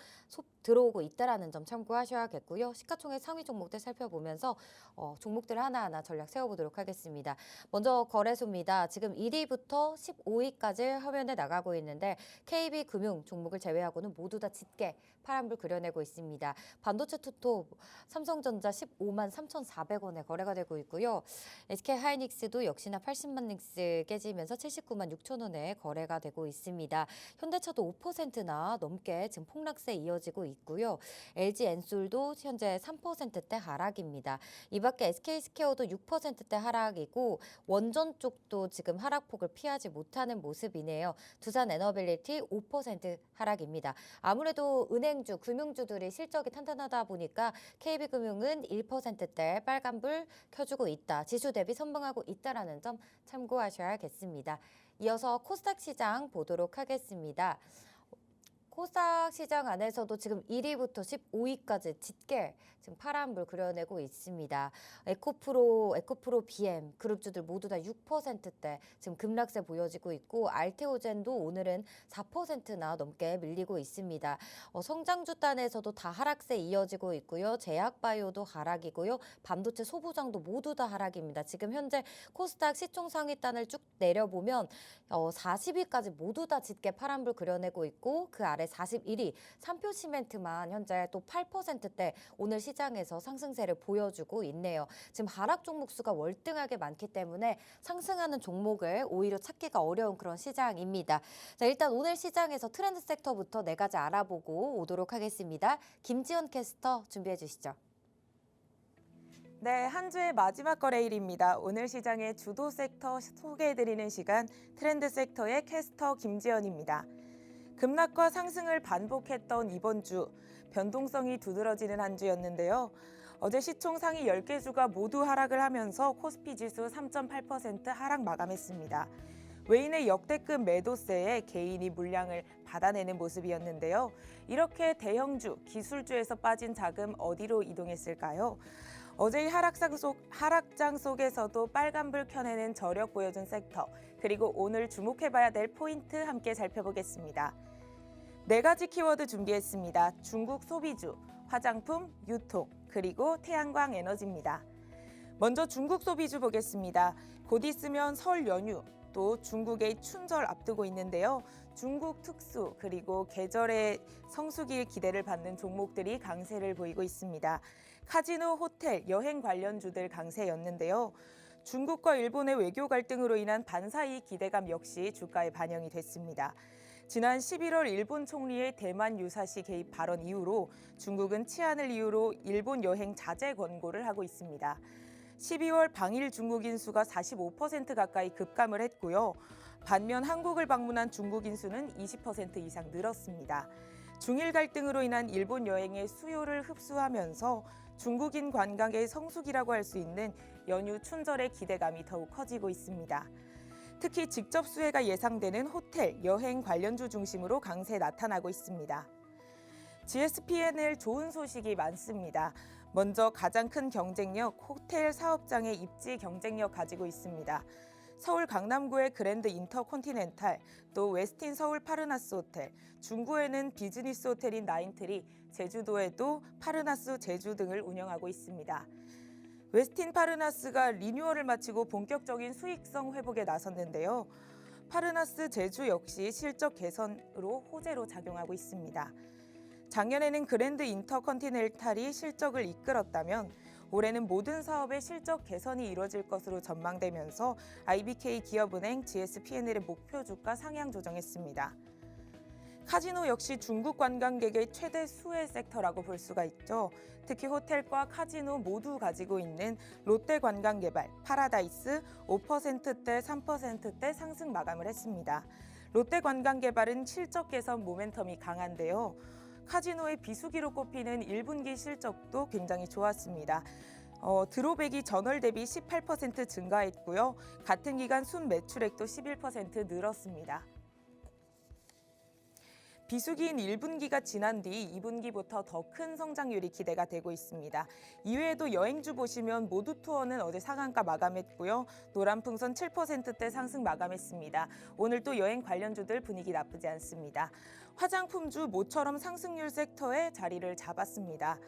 들어오고 있다라는 점 참고하셔야겠고요. 시가총액 상위 종목들 살펴보면서 종목들 하나하나 전략 세워보도록 하겠습니다. 먼저 거래소입니다. 지금 1위부터 15위까지 화면에 나가고 있는데 KB금융 종목을 제외하고는 모두 다 짙게 파란불 그려내고 있습니다. 반도체 투톱 삼성전자 15만 3,400원에 거래가 되고 있고요. SK하이닉스도 역시나 80만 닉스 깨지면서 79만 6천 원에 거래가 되고 있습니다. 현대차도 5%나 넘게 지금 폭락세 이어지고 있고요. LG엔솔도 현재 3%대 하락입니다. 이 밖에 SK스퀘어도 6%대 하락이고 원전 쪽도 지금 하락폭을 피하지 못하는 모습이네요. 두산에너빌리티 5% 하락입니다. 아무래도 은행주, 금융주들이 실적이 탄탄하다 보니까 KB금융은 1%대 빨간불 켜주고 있다. 지수 대비 선방하고 있다라는 점 참고하셔야겠습니다. 이어서 코스닥 시장 보도록 하겠습니다. 코스닥 시장 안에서도 지금 1위부터 15위까지 짙게 지금 파란불 그려내고 있습니다. 에코프로, BM 그룹주들 모두 다 6%대 지금 급락세 보여지고 있고 알테오젠도 오늘은 4%나 넘게 밀리고 있습니다. 성장주 단에서도 다 하락세 이어지고 있고요. 제약바이오도 하락이고요. 반도체 소부장도 모두 다 하락입니다. 지금 현재 코스닥 시총 상위단을 쭉 내려보면 40위까지 모두 다 짙게 파란불 그려내고 있고 그 아래 41위 삼표시멘트만 현재 또 8%대 오늘 시장에서 상승세를 보여주고 있네요. 지금 하락 종목 수가 월등하게 많기 때문에 상승하는 종목을 오히려 찾기가 어려운 그런 시장입니다. 자, 일단 오늘 시장에서 트렌드 섹터부터 4가지 알아보고 오도록 하겠습니다. 김지연 캐스터 준비해 주시죠. 네, 한 주의 마지막 거래일입니다. 오늘 시장의 주도 섹터 소개해드리는 시간 트렌드 섹터의 캐스터 김지연입니다. 급락과 상승을 반복했던 이번 주, 변동성이 두드러지는 한 주였는데요. 어제 시총 상위 10개 주가 모두 하락을 하면서 코스피 지수 3.8% 하락 마감했습니다. 외인의 역대급 매도세에 개인이 물량을 받아내는 모습이었는데요. 이렇게 대형주, 기술주에서 빠진 자금 어디로 이동했을까요? 어제의 하락장 속에서도 빨간불 켜내는 저력 보여준 섹터, 그리고 오늘 주목해봐야 될 포인트 함께 살펴보겠습니다. 4가지 키워드 준비했습니다. 중국 소비주, 화장품, 유통, 그리고 태양광 에너지입니다. 먼저 중국 소비주 보겠습니다. 곧 있으면 설 연휴, 또 중국의 춘절 앞두고 있는데요. 중국 특수 그리고 계절의 성수기의 기대를 받는 종목들이 강세를 보이고 있습니다. 카지노, 호텔, 여행 관련주들 강세였는데요. 중국과 일본의 외교 갈등으로 인한 반사이익 기대감 역시 주가에 반영이 됐습니다. 지난 11월 일본 총리의 대만 유사시 개입 발언 이후로 중국은 치안을 이유로 일본 여행 자제 권고를 하고 있습니다. 12월 방일 중국인 수가 45% 가까이 급감을 했고요. 반면 한국을 방문한 중국인 수는 20% 이상 늘었습니다. 중일 갈등으로 인한 일본 여행의 수요를 흡수하면서 중국인 관광의 성수기라고 할 수 있는 연휴 춘절의 기대감이 더욱 커지고 있습니다. 특히 직접 수혜가 예상되는 호텔, 여행 관련주 중심으로 강세 나타나고 있습니다. GSPNL 좋은 소식이 많습니다. 먼저 가장 큰 경쟁력, 호텔 사업장의 입지 경쟁력 가지고 있습니다. 서울 강남구의 그랜드 인터컨티넨탈, 또 웨스틴 서울 파르나스 호텔, 중구에는 비즈니스 호텔인 나인트리, 제주도에도 파르나스 제주 등을 운영하고 있습니다. 웨스틴 파르나스가 리뉴얼을 마치고 본격적인 수익성 회복에 나섰는데요. 파르나스 제주 역시 실적 개선으로 호재로 작용하고 있습니다. 작년에는 그랜드 인터컨티넨탈이 실적을 이끌었다면 올해는 모든 사업의 실적 개선이 이뤄질 것으로 전망되면서 IBK 기업은행 GSPNL의 목표 주가 상향 조정했습니다. 카지노 역시 중국 관광객의 최대 수혜 섹터라고 볼 수가 있죠. 특히 호텔과 카지노 모두 가지고 있는 롯데관광개발, 파라다이스 5%대, 3%대 상승 마감을 했습니다. 롯데관광개발은 실적 개선 모멘텀이 강한데요. 카지노의 비수기로 꼽히는 1분기 실적도 굉장히 좋았습니다. 드롭액이 전월 대비 18% 증가했고요. 같은 기간 순 매출액도 11% 늘었습니다. 비수기인 1분기가 지난 뒤 2분기부터 더 큰 성장률이 기대가 되고 있습니다. 이외에도 여행주 보시면 모두 투어는 어제 상한가 마감했고요. 노란풍선 7%대 상승 마감했습니다. 오늘 또 여행 관련주들 분위기 나쁘지 않습니다. 화장품주 모처럼 상승률 섹터에 자리를 잡았습니다.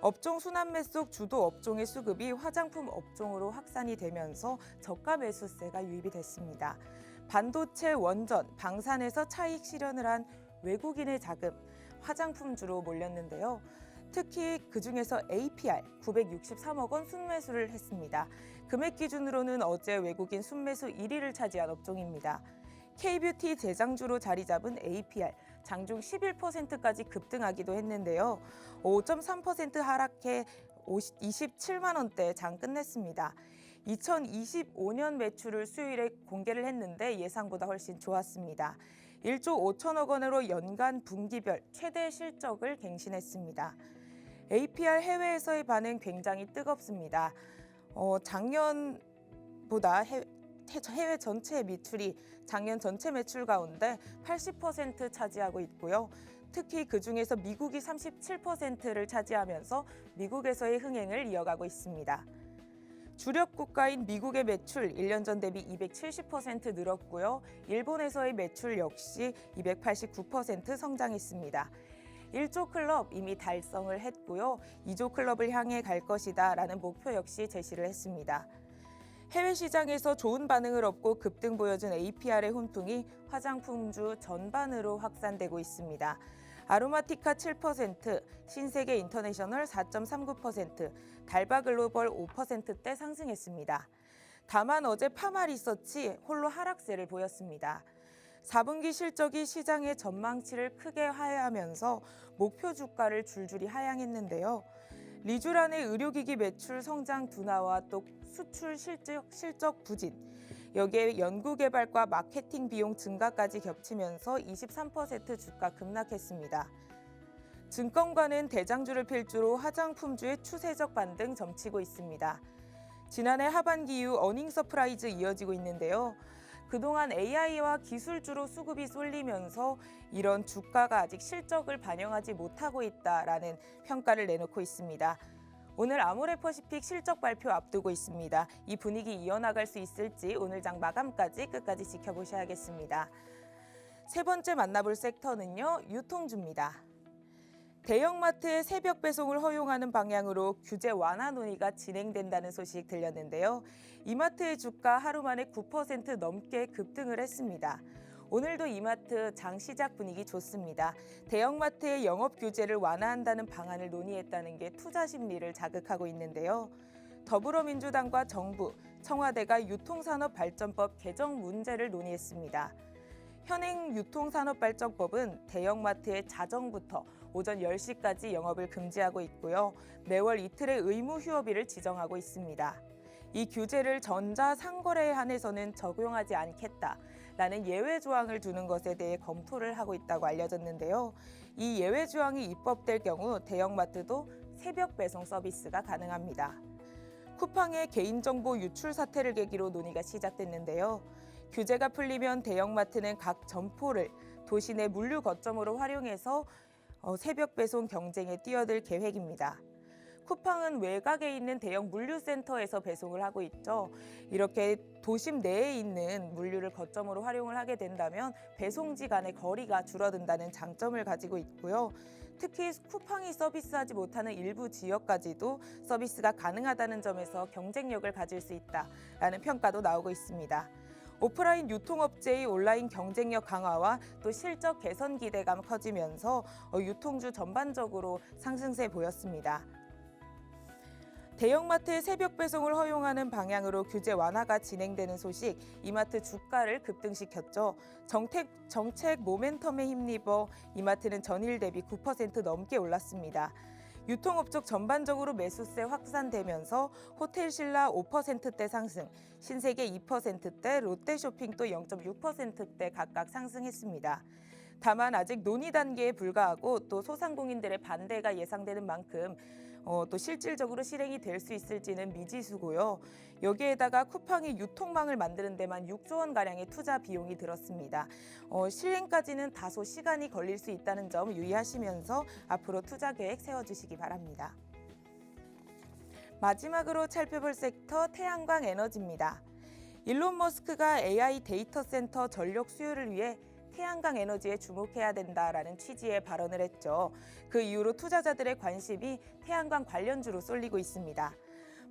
업종 순환매 속 주도 업종의 수급이 화장품 업종으로 확산이 되면서 저가 매수세가 유입이 됐습니다. 반도체, 원전, 방산에서 차익 실현을 한 외국인의 자금, 화장품주로 몰렸는데요. 특히 그중에서 APR 963억 원 순매수를 했습니다. 금액 기준으로는 어제 외국인 순매수 1위를 차지한 업종입니다. K뷰티 대장주로 자리 잡은 APR, 장중 11%까지 급등하기도 했는데요. 5.3% 하락해 27만 원대에 장 끝냈습니다. 2025년 매출을 수요일에 공개를 했는데 예상보다 훨씬 좋았습니다. 1조 5천억 원으로 연간 분기별 최대 실적을 갱신했습니다. APR 해외에서의 반응 굉장히 뜨겁습니다. 작년보다 해외 전체 매출이 작년 전체 매출 가운데 80% 차지하고 있고요. 특히 그중에서 미국이 37%를 차지하면서 미국에서의 흥행을 이어가고 있습니다. 주력 국가인 미국의 매출 1년 전 대비 270% 늘었고요. 일본에서의 매출 역시 289% 성장했습니다. 1조 클럽 이미 달성을 했고요. 2조 클럽을 향해 갈 것이다 라는 목표 역시 제시를 했습니다. 해외 시장에서 좋은 반응을 얻고 급등 보여준 APR의 훈풍이 화장품주 전반으로 확산되고 있습니다. 아로마티카 7%, 신세계 인터내셔널 4.39%, 달바 글로벌 5%대 상승했습니다. 다만 어제 파마 리서치 홀로 하락세를 보였습니다. 4분기 실적이 시장의 전망치를 크게 하회하면서 목표 주가를 줄줄이 하향했는데요. 리쥬란의 의료기기 매출 성장 둔화와 또 수출 실적 부진, 여기에 연구개발과 마케팅 비용 증가까지 겹치면서 23% 주가 급락했습니다. 증권가는 대장주를 필두로 화장품주의 추세적 반등 점치고 있습니다. 지난해 하반기 이후 어닝 서프라이즈 이어지고 있는데요. 그동안 AI와 기술주로 수급이 쏠리면서 이런 주가가 아직 실적을 반영하지 못하고 있다라는 평가를 내놓고 있습니다. 오늘 아모레퍼시픽 실적 발표 앞두고 있습니다. 이 분위기 이어나갈 수 있을지 오늘 장 마감까지 끝까지 지켜보셔야겠습니다. 세 번째 만나볼 섹터는요, 유통주입니다. 대형마트의 새벽 배송을 허용하는 방향으로 규제 완화 논의가 진행된다는 소식 들렸는데요. 이마트의 주가 하루 만에 9% 넘게 급등을 했습니다. 오늘도 이마트 장 시작 분위기 좋습니다. 대형마트의 영업 규제를 완화한다는 방안을 논의했다는 게 투자 심리를 자극하고 있는데요. 더불어민주당과 정부, 청와대가 유통산업발전법 개정 문제를 논의했습니다. 현행 유통산업발전법은 대형마트의 자정부터 오전 10시까지 영업을 금지하고 있고요. 매월 이틀의 의무 휴업일을 지정하고 있습니다. 이 규제를 전자상거래에 한해서는 적용하지 않겠다라는 예외 조항을 두는 것에 대해 검토를 하고 있다고 알려졌는데요. 이 예외 조항이 입법될 경우 대형마트도 새벽 배송 서비스가 가능합니다. 쿠팡의 개인정보 유출 사태를 계기로 논의가 시작됐는데요. 규제가 풀리면 대형마트는 각 점포를 도시 내 물류 거점으로 활용해서 새벽 배송 경쟁에 뛰어들 계획입니다. 쿠팡은 외곽에 있는 대형 물류센터에서 배송을 하고 있죠. 이렇게 도심 내에 있는 물류를 거점으로 활용을 하게 된다면 배송지 간의 거리가 줄어든다는 장점을 가지고 있고요. 특히 쿠팡이 서비스하지 못하는 일부 지역까지도 서비스가 가능하다는 점에서 경쟁력을 가질 수 있다라는 평가도 나오고 있습니다. 오프라인 유통업체의 온라인 경쟁력 강화와 또 실적 개선 기대감 커지면서 유통주 전반적으로 상승세 보였습니다. 대형마트의 새벽 배송을 허용하는 방향으로 규제 완화가 진행되는 소식, 이마트 주가를 급등시켰죠. 정책 모멘텀에 힘입어 이마트는 전일 대비 9% 넘게 올랐습니다. 유통업 쪽 전반적으로 매수세 확산되면서 호텔신라 5%대 상승, 신세계 2%대, 롯데쇼핑도 0.6%대 각각 상승했습니다. 다만 아직 논의 단계에 불과하고 또 소상공인들의 반대가 예상되는 만큼 또 실질적으로 실행이 될 수 있을지는 미지수고요. 여기에다가 쿠팡이 유통망을 만드는 데만 6조 원 가량의 투자 비용이 들었습니다. 실행까지는 다소 시간이 걸릴 수 있다는 점 유의하시면서 앞으로 투자 계획 세워주시기 바랍니다. 마지막으로 살펴볼 섹터 태양광 에너지입니다. 일론 머스크가 AI 데이터 센터 전력 수요를 위해 태양광 에너지에 주목해야 된다라는 취지의 발언을 했죠. 그 이후로 투자자들의 관심이 태양광 관련주로 쏠리고 있습니다.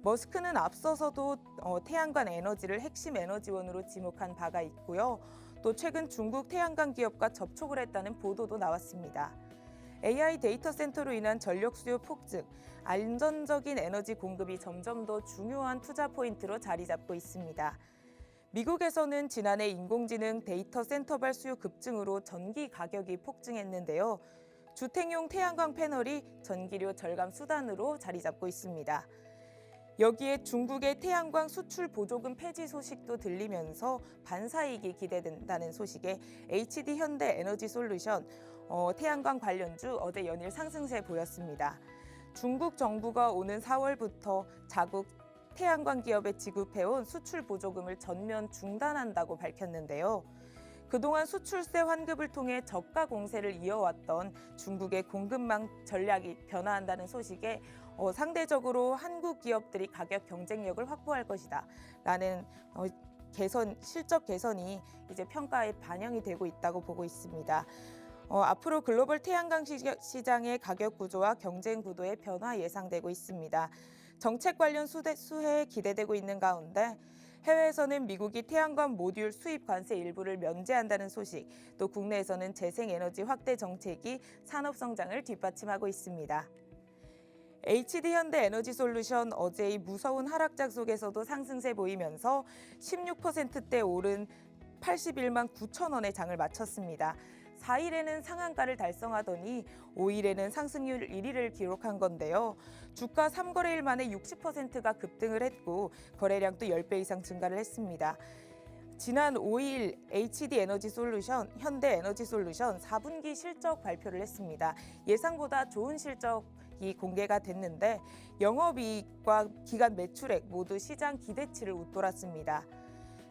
머스크는 앞서서도 태양광 에너지를 핵심 에너지원으로 지목한 바가 있고요. 또 최근 중국 태양광 기업과 접촉을 했다는 보도도 나왔습니다. AI 데이터 센터로 인한 전력 수요 폭증, 안전적인 에너지 공급이 점점 더 중요한 투자 포인트로 자리 잡고 있습니다. 미국에서는 지난해 인공지능 데이터 센터발 수요 급증으로 전기 가격이 폭증했는데요. 주택용 태양광 패널이 전기료 절감 수단으로 자리 잡고 있습니다. 여기에 중국의 태양광 수출 보조금 폐지 소식도 들리면서 반사이익이 기대된다는 소식에 HD 현대 에너지 솔루션, 태양광 관련주 어제 연일 상승세 보였습니다. 중국 정부가 오는 4월부터 자국 태양광 기업에 지급해온 수출 보조금을 전면 중단한다고 밝혔는데요. 그동안 수출세 환급을 통해 저가 공세를 이어왔던 중국의 공급망 전략이 변화한다는 소식에 상대적으로 한국 기업들이 가격 경쟁력을 확보할 것이다 라는 실적 개선이 이제 평가에 반영이 되고 있다고 보고 있습니다. 앞으로 글로벌 태양광 시장의 가격 구조와 경쟁 구도의 변화 예상되고 있습니다. 정책 관련 수혜 기대되고 있는 가운데 해외에서는 미국이 태양광 모듈 수입 관세 일부를 면제한다는 소식, 또 국내에서는 재생에너지 확대 정책이 산업 성장을 뒷받침하고 있습니다. HD 현대 에너지 솔루션 어제의 무서운 하락장 속에서도 상승세 보이면서 16%대 오른 81만 9천 원의 장을 마쳤습니다. 4일에는 상한가를 달성하더니 5일에는 상승률 1위를 기록한 건데요. 주가 3거래일 만에 60%가 급등을 했고 거래량도 10배 이상 증가를 했습니다. 지난 5일 HD 에너지 솔루션, 현대 에너지 솔루션 4분기 실적 발표를 했습니다. 예상보다 좋은 실적이 공개가 됐는데 영업이익과 기간 매출액 모두 시장 기대치를 웃돌았습니다.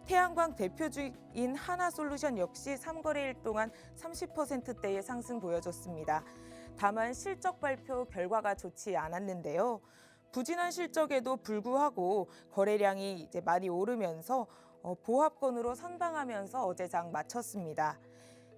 태양광 대표주인 하나솔루션 역시 3거래일 동안 30%대의 상승 보여줬습니다. 다만 실적 발표 결과가 좋지 않았는데요. 부진한 실적에도 불구하고 거래량이 이제 많이 오르면서 보합권으로 선방하면서 어제 장 마쳤습니다.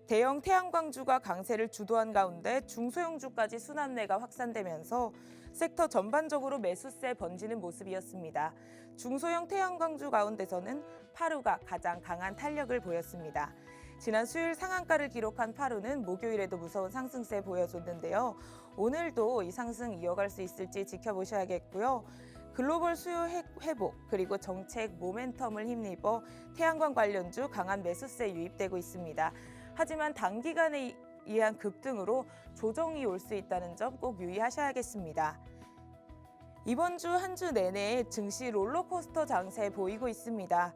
대형 태양광주가 강세를 주도한 가운데 중소형주까지 순환매가 확산되면서 섹터 전반적으로 매수세 번지는 모습이었습니다. 중소형 태양광주 가운데서는 파루가 가장 강한 탄력을 보였습니다. 지난 수요일 상한가를 기록한 파루는 목요일에도 무서운 상승세 보여줬는데요. 오늘도 이 상승 이어갈 수 있을지 지켜보셔야겠고요. 글로벌 수요 회복 그리고 정책 모멘텀을 힘입어 태양광 관련주 강한 매수세 유입되고 있습니다. 하지만 단기간에 의한 급등으로 조정이 올 수 있다는 점 꼭 유의하셔야겠습니다. 이번 주 한 주 내내 증시 롤러코스터 장세 보이고 있습니다.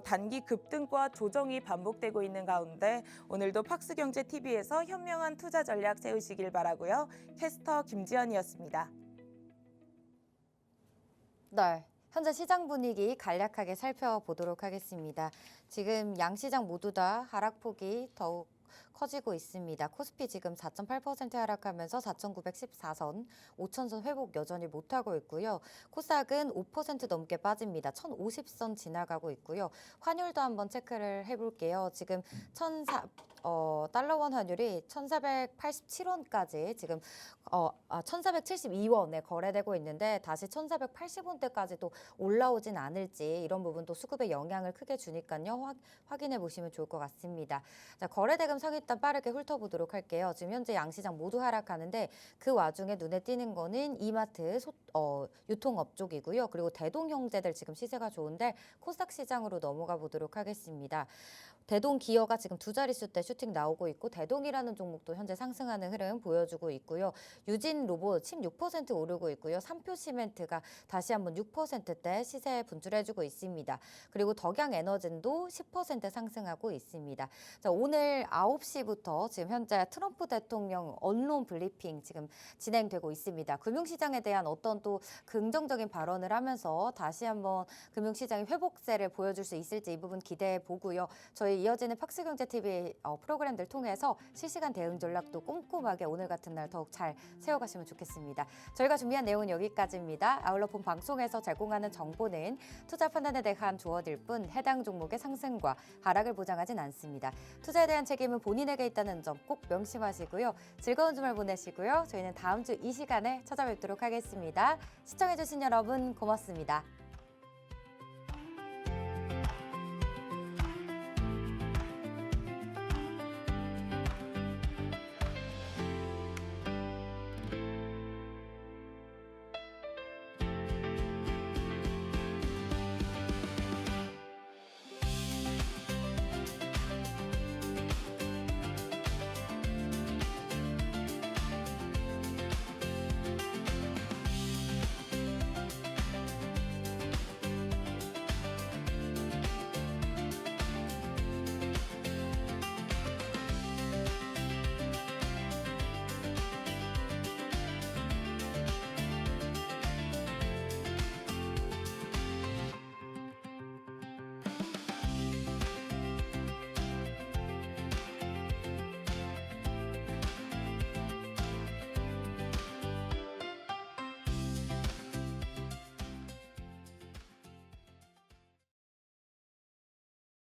단기 급등과 조정이 반복되고 있는 가운데 오늘도 팍스경제TV에서 현명한 투자 전략 세우시길 바라고요. 캐스터 김지연이었습니다. 네, 현재 시장 분위기 간략하게 살펴보도록 하겠습니다. 지금 양시장 모두 다 하락폭이 더욱 커지고 있습니다. 코스피 지금 4.8% 하락하면서 4,914선, 5,000선 회복 여전히 못하고 있고요. 코스닥은 5% 넘게 빠집니다. 1,050선 지나가고 있고요. 환율도 한번 체크를 해볼게요. 지금 달러원 환율이 1,487원까지 지금 1,472원에 거래되고 있는데 다시 1,480원대까지도 올라오진 않을지 이런 부분도 수급에 영향을 크게 주니까요. 확인해 보시면 좋을 것 같습니다. 자, 거래대금 상위 일단 빠르게 훑어보도록 할게요. 지금 현재 양시장 모두 하락하는데 그 와중에 눈에 띄는 거는 이마트, 유통업 쪽이고요. 그리고 대동형제들 지금 시세가 좋은데 코스닥 시장으로 넘어가 보도록 하겠습니다. 대동 기어가 지금 두 자릿수대 슈팅 나오고 있고 대동이라는 종목도 현재 상승하는 흐름 보여주고 있고요. 유진 로봇 16% 오르고 있고요. 삼표 시멘트가 다시 한번 6%대 시세 분출해주고 있습니다. 그리고 덕양 에너진도 10% 상승하고 있습니다. 자, 오늘 9시부터 지금 현재 트럼프 대통령 언론 브리핑 지금 진행되고 있습니다. 금융시장에 대한 어떤 또 긍정적인 발언을 하면서 다시 한번 금융시장의 회복세를 보여줄 수 있을지 이 부분 기대해 보고요. 저희 이어지는 팍스경제TV 프로그램들 통해서 실시간 대응 전략도 꼼꼼하게 오늘 같은 날 더욱 잘 세워가시면 좋겠습니다. 저희가 준비한 내용은 여기까지입니다. 아울러 본 방송에서 제공하는 정보는 투자 판단에 대한 조언일 뿐 해당 종목의 상승과 하락을 보장하진 않습니다. 투자에 대한 책임은 본인에게 있다는 점 꼭 명심하시고요. 즐거운 주말 보내시고요. 저희는 다음 주 이 시간에 찾아뵙도록 하겠습니다. 시청해주신 여러분 고맙습니다.